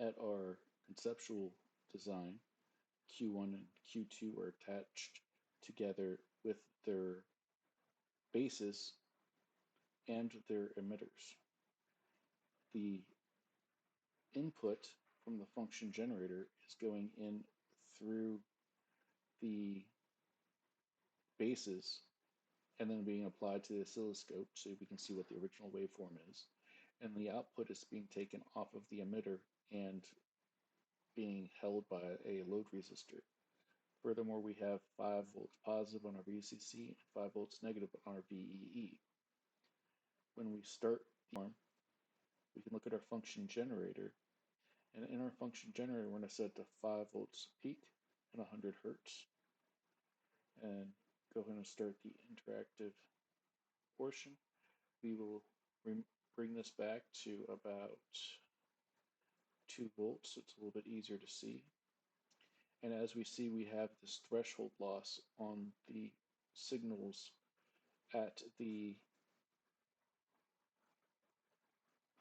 at our conceptual design, Q1 and Q2 are attached together with their bases and their emitters. The input from the function generator is going in through the bases and then being applied to the oscilloscope so we can see what the original waveform is. And the output is being taken off of the emitter and being held by a load resistor. Furthermore, we have 5 volts positive on our VCC and 5 volts negative on our VEE. When we start the form, we can look at our function generator. And in our function generator, we're going to set to 5 volts peak and 100 hertz. And go ahead and start the interactive portion. We will bring this back to about 2 volts, so it's a little bit easier to see. And as we see, we have this threshold loss on the signals at the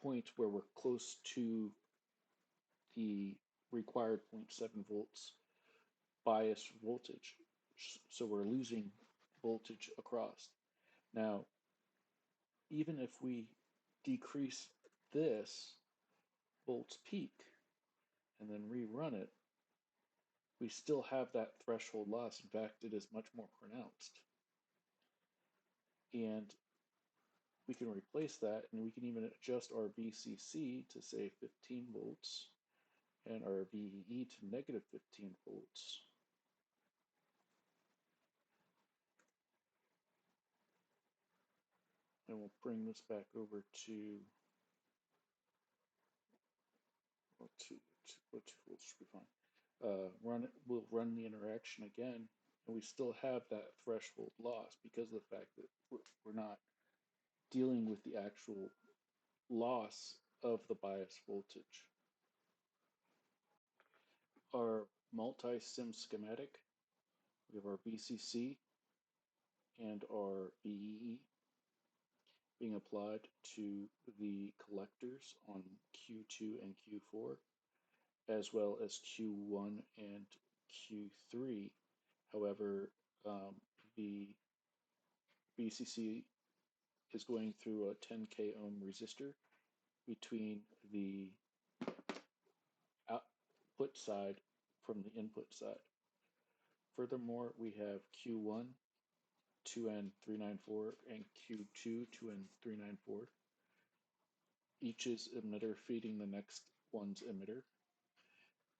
point where we're close to the required 0.7 volts bias voltage. So we're losing voltage across. Now, even if we decrease this volts peak and then rerun it, we still have that threshold loss. In fact, it is much more pronounced. And we can replace that, and we can even adjust our VCC to say 15 volts and our VEE to negative 15 volts. And we'll bring this back over to 2 volts should be fine. We'll run the interaction again, and we still have that threshold loss because of the fact that we're not dealing with the actual loss of the bias voltage. Our multi-sim schematic, we have our VCC and our VEE being applied to the collectors on Q2 and Q4, as well as Q1 and Q3. However, the VCC is going through a 10K ohm resistor between the output side from the input side. Furthermore, we have Q1 2N394 and Q2 2N394. Each is emitter feeding the next one's emitter.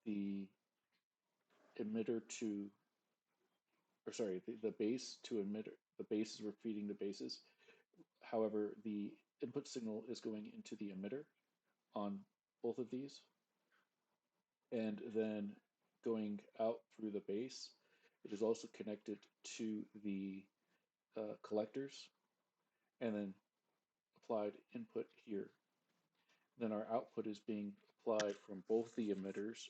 The emitter to, or sorry, the base to emitter, the bases were feeding the bases. However, the input signal is going into the emitter on both of these, and then going out through the base. It is also connected to the collectors, and then applied input here. Then our output is being applied from both the emitters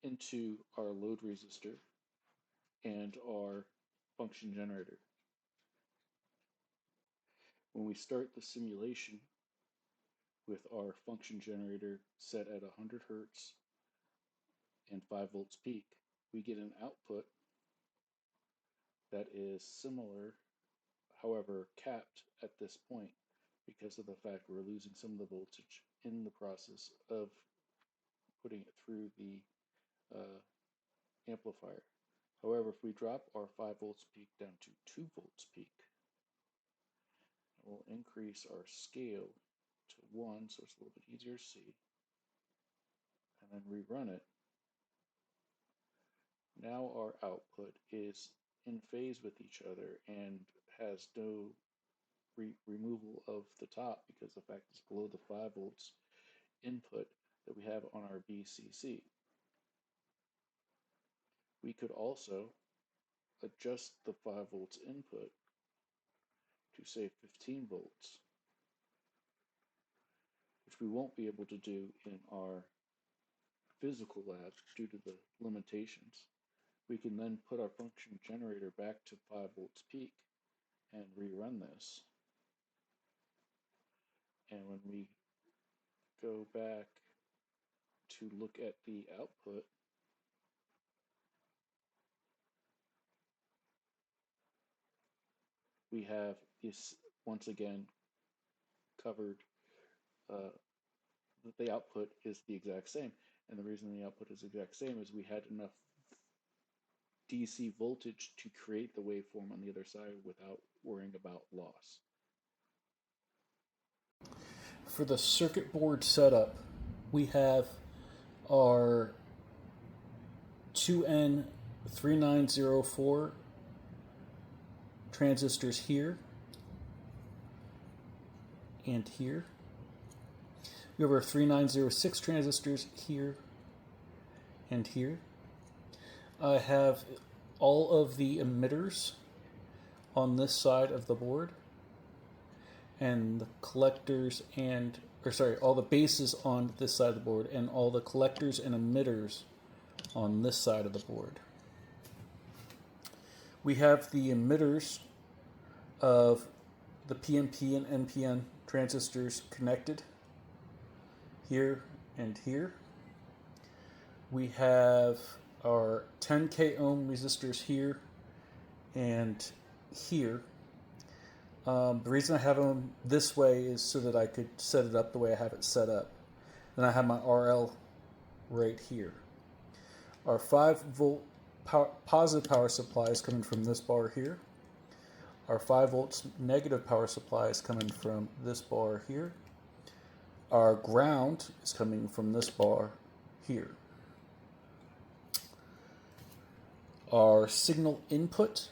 into our load resistor and our function generator. When we start the simulation with our function generator set at 100 hertz and 5 volts peak, we get an output that is similar, however capped at this point because of the fact we're losing some of the voltage in the process of putting it through the amplifier. However, if we drop our 5 volts peak down to 2 volts peak, we'll increase our scale to 1 so it's a little bit easier to see, and then rerun it. Now our output is in phase with each other and has no removal of the top because the fact it's below the 5 volts input that we have on our VCC. We could also adjust the 5 volts input to say 15 volts, which we won't be able to do in our physical lab due to the limitations. We can then put our function generator back to 5 volts peak and rerun this. And when we go back to look at the output, we have this once again covered. The output is the exact same, and the reason the output is the exact same is we had enough DC voltage to create the waveform on the other side without worrying about loss. For the circuit board setup, we have our 2N3904 transistors here and here. We have our 3906 transistors here and here. I have all of the emitters on this side of the board, and the collectors and, all the bases on this side of the board, and all the collectors and emitters on this side of the board. We have the emitters of the PNP and NPN transistors connected here and here. We have our 10K ohm resistors here and here. The reason I have them this way is so that I could set it up the way I have it set up. Then I have my RL right here. Our 5-volt positive power supply is coming from this bar here. Our 5 volts negative power supply is coming from this bar here. Our ground is coming from this bar here. Our signal input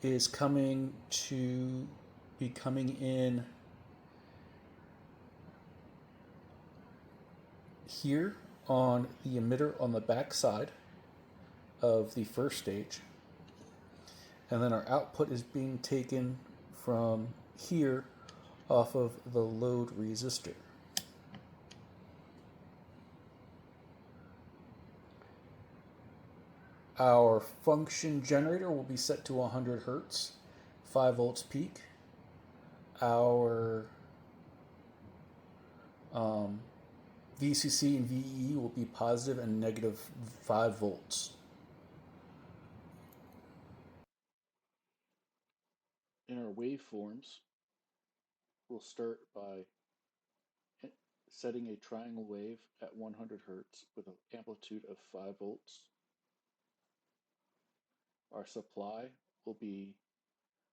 is coming to be coming in here on the emitter on the back side of the first stage. And then our output is being taken from here off of the load resistor. Our function generator will be set to 100 Hertz, 5 volts peak. Our VCC and VEE will be positive and negative 5 volts. In our waveforms, we'll start by setting a triangle wave at 100 Hertz with an amplitude of 5 volts. Our supply will be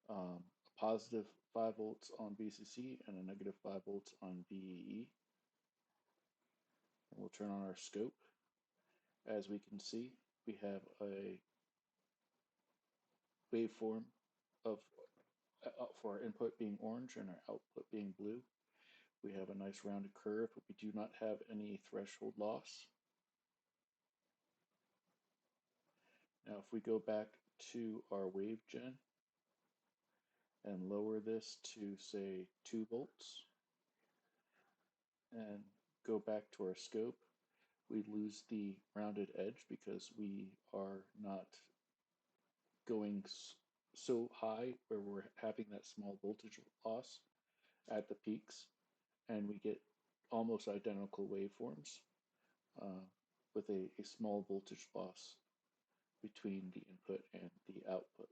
a positive 5 volts on VCC and a negative 5 volts on VEE. And we'll turn on our scope. As we can see, we have a waveform of for our input being orange and our output being blue. We have a nice rounded curve, but we do not have any threshold loss. Now if we go back to our wave gen and lower this to say 2 volts and go back to our scope, we lose the rounded edge because we are not going so high where we're having that small voltage loss at the peaks, and we get almost identical waveforms with a small voltage loss between the input and the output.